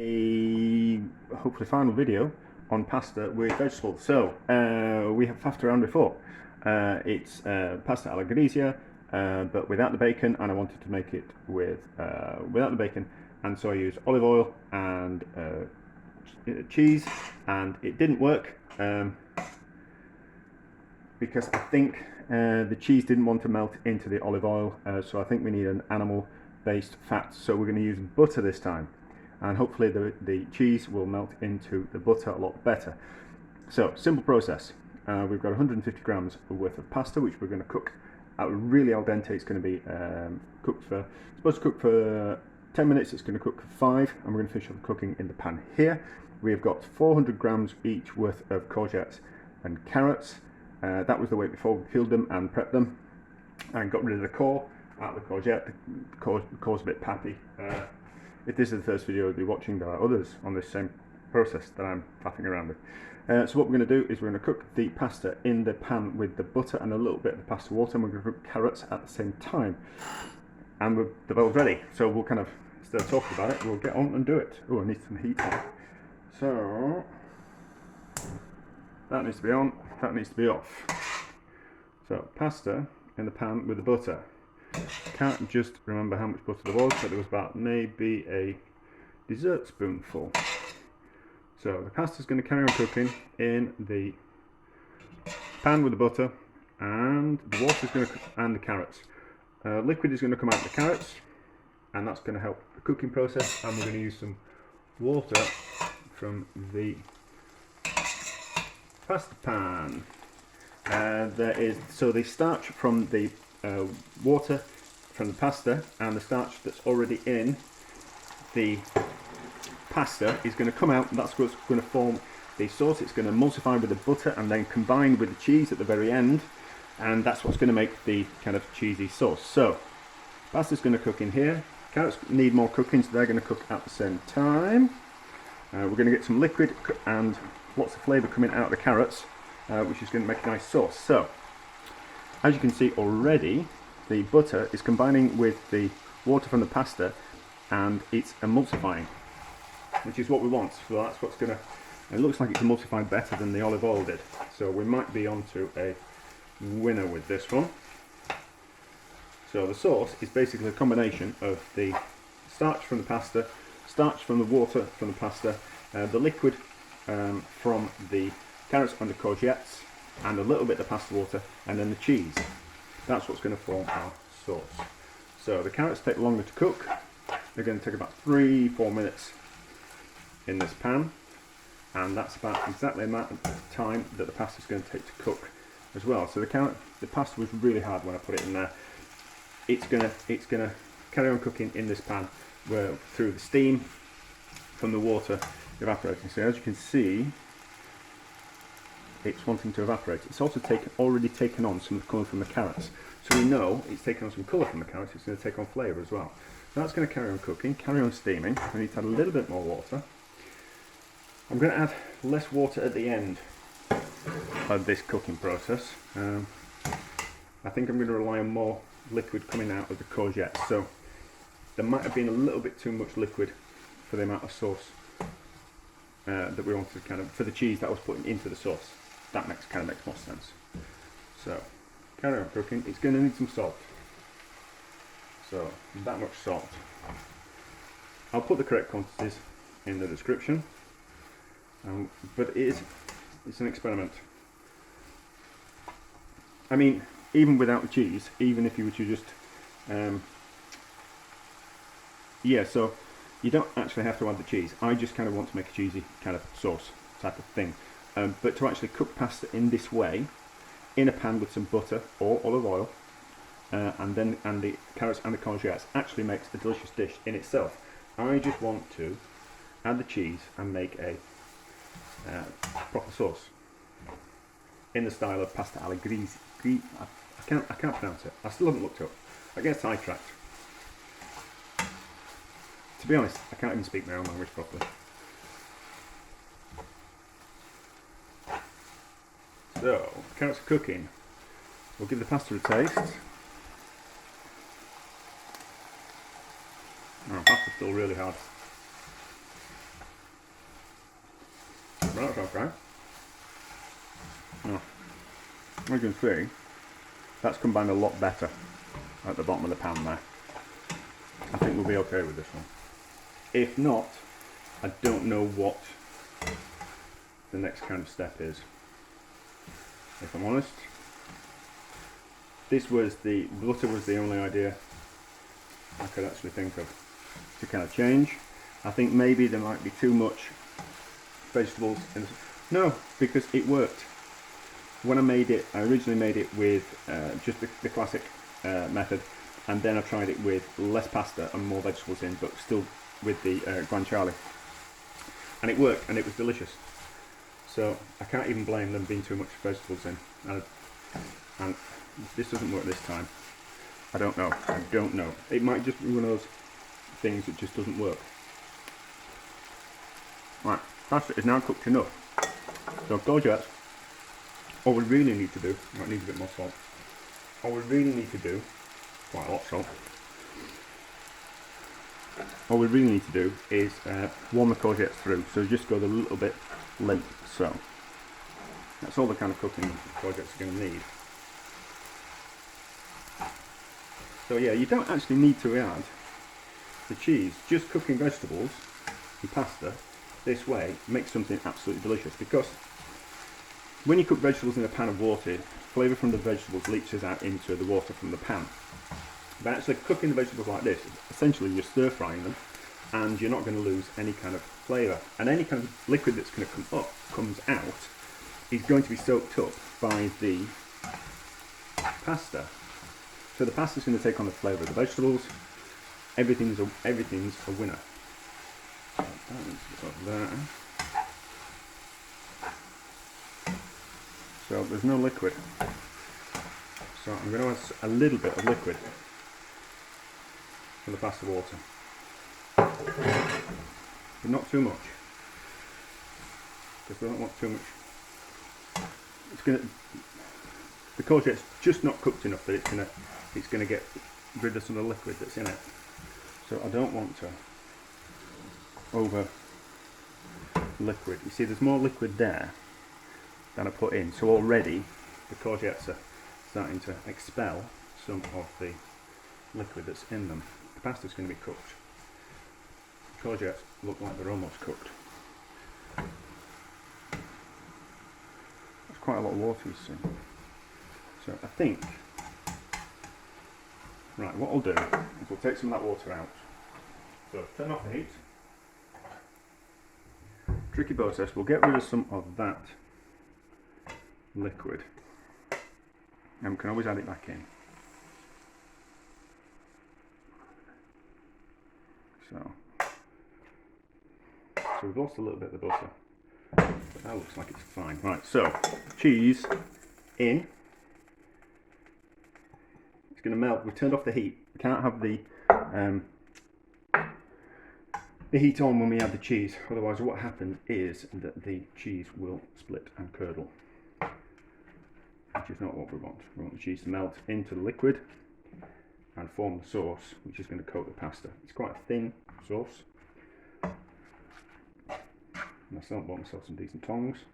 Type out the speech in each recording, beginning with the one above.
a hopefully final video on pasta with vegetables. So we have faffed around before. It's pasta alla Gricia, but without the bacon, and I wanted to make it with without the bacon, and so I used olive oil and cheese, and it didn't work because I think the cheese didn't want to melt into the olive oil, so I think we need an animal-based fat. So we're going to use butter this time, and hopefully the cheese will melt into the butter a lot better. So simple process. We've got 150 grams worth of pasta, which we're going to cook really al dente. It's going to be supposed to cook for 10 minutes. It's going to cook for 5, and we're going to finish off cooking in the pan here. We've got 400 grams each worth of courgettes and carrots. That was the way before. We peeled them and prepped them and got rid of the core out of the courgette. The core's a bit pappy. If this is the first video you'll be watching, there are others on this same process that I'm faffing around with. So what we're going to do is we're going to cook the pasta in the pan with the butter and a little bit of the pasta water, and we're going to cook carrots at the same time. And they're both ready, so we'll kind of, instead of talking about it, we'll get on and do it. Oh, I need some heat on. So that needs to be on, that needs to be off. So pasta in the pan with the butter. Can't just remember how much butter there was, but there was about maybe a dessert spoonful. So the pasta's going to carry on cooking in the pan with the butter, and the water's going to, and the carrots. Liquid is going to come out of the carrots, and that's going to help the cooking process. And we're going to use some water from the pasta pan. So the starch from the water from the pasta and the starch that's already in the pasta is going to come out, and that's what's going to form the sauce. It's going to emulsify with the butter and then combine with the cheese at the very end, and that's what's going to make the kind of cheesy sauce. So pasta's going to cook in here. Carrots need more cooking, so they're going to cook at the same time. We're going to get some liquid and lots of flavour coming out of the carrots, which is going to make a nice sauce. So as you can see already, the butter is combining with the water from the pasta, and it's emulsifying, which is what we want. So that's what's going to, it looks like it's emulsified better than the olive oil did. So we might be onto a winner with this one. So the sauce is basically a combination of the starch from the pasta, starch from the water from the pasta, the liquid from the carrots and the courgettes, and a little bit of pasta water, and then the cheese. That's what's going to form our sauce. So the carrots take longer to cook. They're going to take about 3-4 minutes in this pan, and that's about exactly the amount of time that the pasta is going to take to cook as well. So the pasta was really hard when I put it in there. It's gonna carry on cooking in this pan through the steam from the water evaporating. So as you can see, it's wanting to evaporate. It's also already taken on some of the colour from the carrots. So we know it's taken on some colour from the carrots. It's going to take on flavour as well. So that's going to carry on cooking, carry on steaming. We need to add a little bit more water. I'm going to add less water at the end of this cooking process. I think I'm going to rely on more liquid coming out of the courgette. So there might have been a little bit too much liquid for the amount of sauce that we wanted to kind of, for the cheese that I was putting into the sauce. That kind of makes more sense. So carry on cooking. It's going to need some salt. So that much salt. I'll put the correct quantities in the description. But it's an experiment. I mean, even without the cheese, even if you were to just so you don't actually have to add the cheese. I just kind of want to make a cheesy kind of sauce type of thing. But to actually cook pasta in this way, in a pan with some butter or olive oil, and the carrots and the courgettes, actually makes a delicious dish in itself. I just want to add the cheese and make a proper sauce in the style of pasta alla Gricia. I can't pronounce it. I still haven't looked up. I get sidetracked. To be honest, I can't even speak my own language properly. So, carrots are cooking. We'll give the pasta a taste. Oh, pasta's still really hard. That's okay. Now, as you can see, that's combined a lot better at the bottom of the pan there. I think we'll be okay with this one. If not, I don't know what the next kind of step is. If I'm honest, the butter was the only idea I could actually think of to kind of change. I think maybe there might be too much vegetables in this. No, because it worked. When I made it, I originally made it with just the classic method, and then I tried it with less pasta and more vegetables in, but still with the guanciale. And it worked, and it was delicious. So I can't even blame them being too much vegetables in. And this doesn't work this time. I don't know. I don't know. It might just be one of those things that just doesn't work. Right, pasta is now cooked enough. So courgettes, what we really need to do, might need a bit more salt. What we really need to do, quite a lot of salt. What we really need to do is warm the courgettes through. So just go a little bit limp. So that's all the kind of cooking the courgettes are going to need. So yeah, you don't actually need to add the cheese. Just cooking vegetables and pasta this way makes something absolutely delicious, because when you cook vegetables in a pan of water, flavour from the vegetables leaches out into the water from the pan. But actually cooking the vegetables like this, essentially you're stir frying them, and you're not going to lose any kind of flavour. And any kind of liquid that's going to comes out is going to be soaked up by the pasta. So the pasta's going to take on the flavour of the vegetables. Everything's a winner. There. So there's no liquid. So I'm going to add a little bit of liquid for the pasta water, but not too much, because we don't want too much. The courgette's just not cooked enough that it's gonna get rid of some of the liquid that's in it. So I don't want to over liquid. You see, there's more liquid there than I put in. So already the courgettes are starting to expel some of the liquid that's in them. The pasta's going to be cooked. The courgettes look like they're almost cooked. That's quite a lot of water, you see. So I think, right, what I'll do is we'll take some of that water out. So turn off the heat. Tricky process, we'll get rid of some of that liquid, and we can always add it back in. So we've lost a little bit of the butter, but that looks like it's fine. Right, so cheese in. It's going to melt. We turned off the heat. We can't have the heat on when we add the cheese, otherwise what happens is that the cheese will split and curdle, which is not what we want. We want the cheese to melt into the liquid and form the sauce, which is going to coat the pasta. It's quite a thin sauce. And I still bought myself some decent tongs.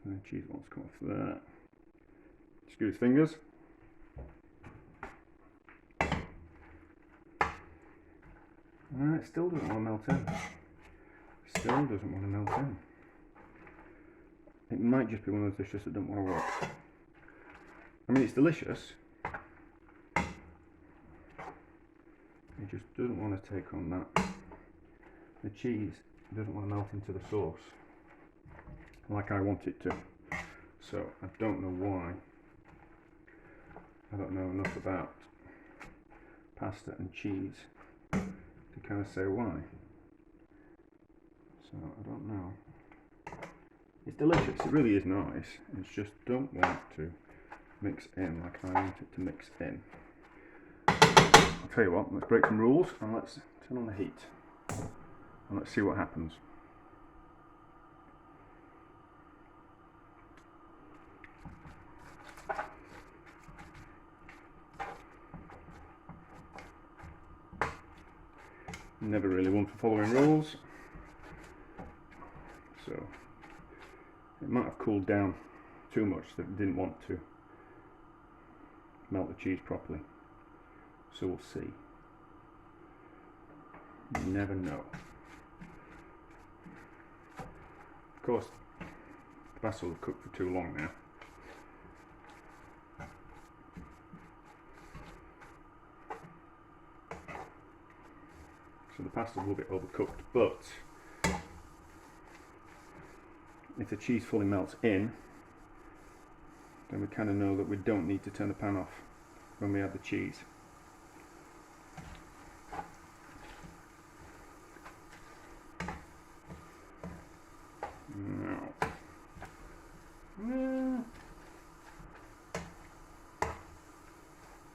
So the cheese wants to come off there. Screw his fingers. It still doesn't want to melt in. Still doesn't want to melt in. It might just be one of those dishes that don't want to work. I mean, it's delicious. It just doesn't want to take on that. The cheese doesn't want to melt into the sauce like I want it to. So I don't know why. I don't know enough about pasta and cheese to kind of say why. So I don't know. It's delicious, it really is nice. It's just don't want to mix in like I want it to mix in. I'll tell you what, let's break some rules and let's turn on the heat and let's see what happens. Never really one for following rules, so it might have cooled down too much that it didn't want to melt the cheese properly, so we'll see. You never know. Of course, the pasta will cook for too long now. So the pasta will be overcooked, but if the cheese fully melts in, then we kind of know that we don't need to turn the pan off when we add the cheese. Now,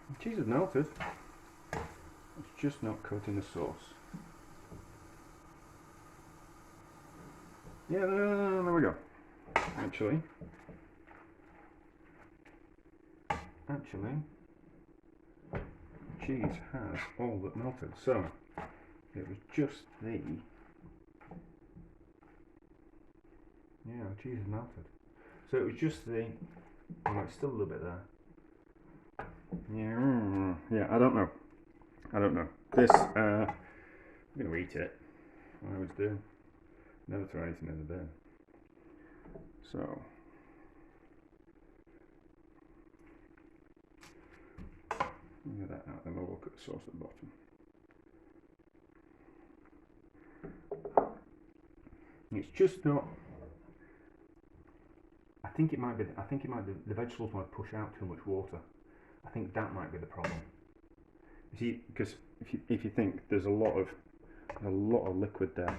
the cheese is melted, it's just not coating the sauce. Yeah, there we go. Actually, cheese has all but melted. So it was just the cheese is melted. So it was just the it's still a little bit there. Yeah, I don't know. This I'm gonna eat it. I always do. Never throw anything in the bin. So get that out, then we'll look at the sauce at the bottom. It's just not. I think it might be the vegetables want to push out too much water. I think that might be the problem. You see, because if you think there's a lot of liquid there.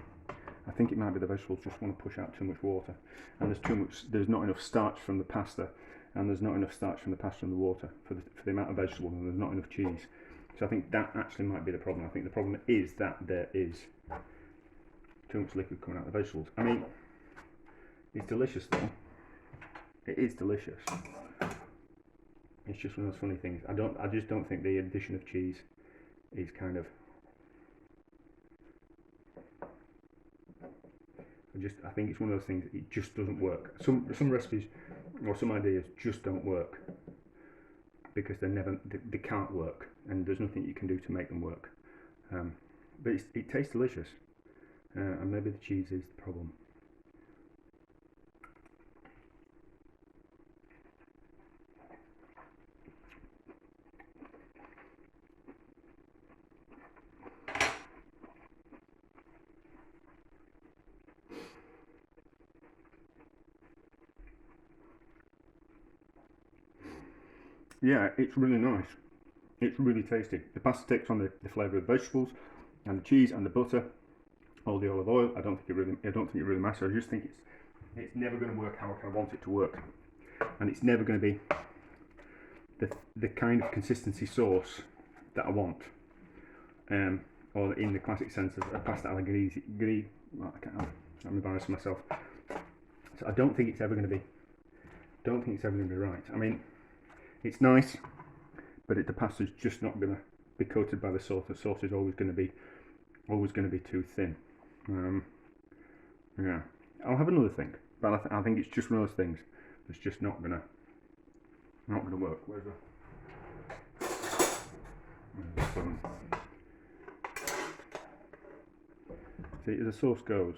I think it might be the vegetables just want to push out too much water, and there's not enough starch from the pasta, and there's not enough starch from the pasta and the water for the amount of vegetables, and there's not enough cheese. So I think that actually might be the problem. I think the problem is that there is too much liquid coming out of the vegetables. I mean, it's delicious though. It is delicious. It's just one of those funny things. I just don't think the addition of cheese is kind of. I think it's one of those things. It just doesn't work. Some recipes or some ideas just don't work because they can't work, and there's nothing you can do to make them work. But it tastes delicious, and maybe the cheese is the problem. Yeah, it's really nice. It's really tasty. The pasta takes on the flavour of the vegetables and the cheese and the butter, all the olive oil. I don't think it really matters. I just think it's never going to work how I want it to work, and it's never going to be the kind of consistency sauce that I want, or in the classic sense of a pasta alla Gricia. I'm embarrassing myself. So I don't think it's ever going to be. Right. I mean, it's nice, but the pasta's just not going to be coated by the sauce. The sauce is always going to be too thin. Yeah, I'll have another think, but I think it's just one of those things that's just not gonna work. Where's the spoon? See, as the sauce goes,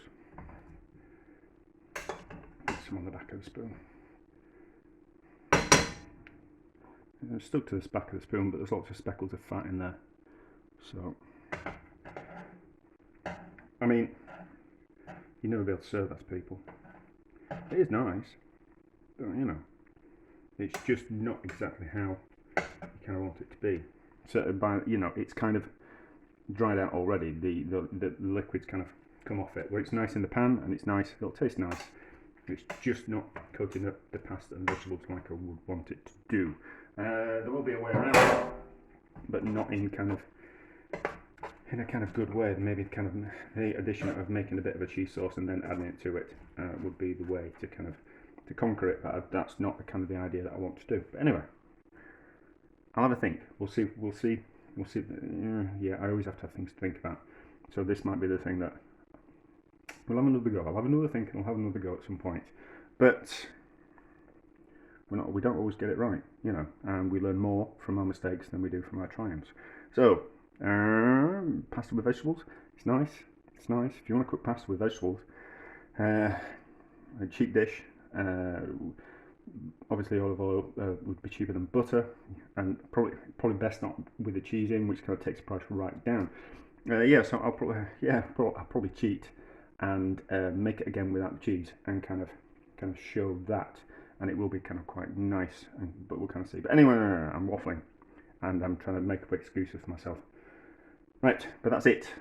get some on the back of the spoon. I'm stuck to the back of the spoon, but there's lots of speckles of fat in there. So, I mean, you'd never be able to serve that to people. It is nice, but you know, it's just not exactly how you kind of want it to be. So, it's kind of dried out already. The liquids kind of come off it. Where it's nice in the pan and it's nice, it'll taste nice. It's just not coating up the pasta and vegetables like I would want it to do. There will be a way around it, but not in kind of in a kind of good way, maybe kind of the addition of making a bit of a cheese sauce and then adding it to it would be the way to kind of to conquer it. But that's not the kind of the idea that I want to do. But anyway, I'll have a think. We'll see. Yeah, I always have to have things to think about. So this might be the thing that we'll have another go. I'll have another think and I'll have another go at some point. But we don't always get it right, you know, and we learn more from our mistakes than we do from our triumphs. So, pasta with vegetables, it's nice. If you want to cook pasta with vegetables, a cheap dish, obviously olive oil would be cheaper than butter, and probably best not with the cheese in, which kind of takes the price right down. So I'll probably cheat and make it again without the cheese and kind of show that, and it will be kind of quite nice, but we'll kind of see. But anyway, I'm waffling and I'm trying to make up excuses for myself. Right, but that's it.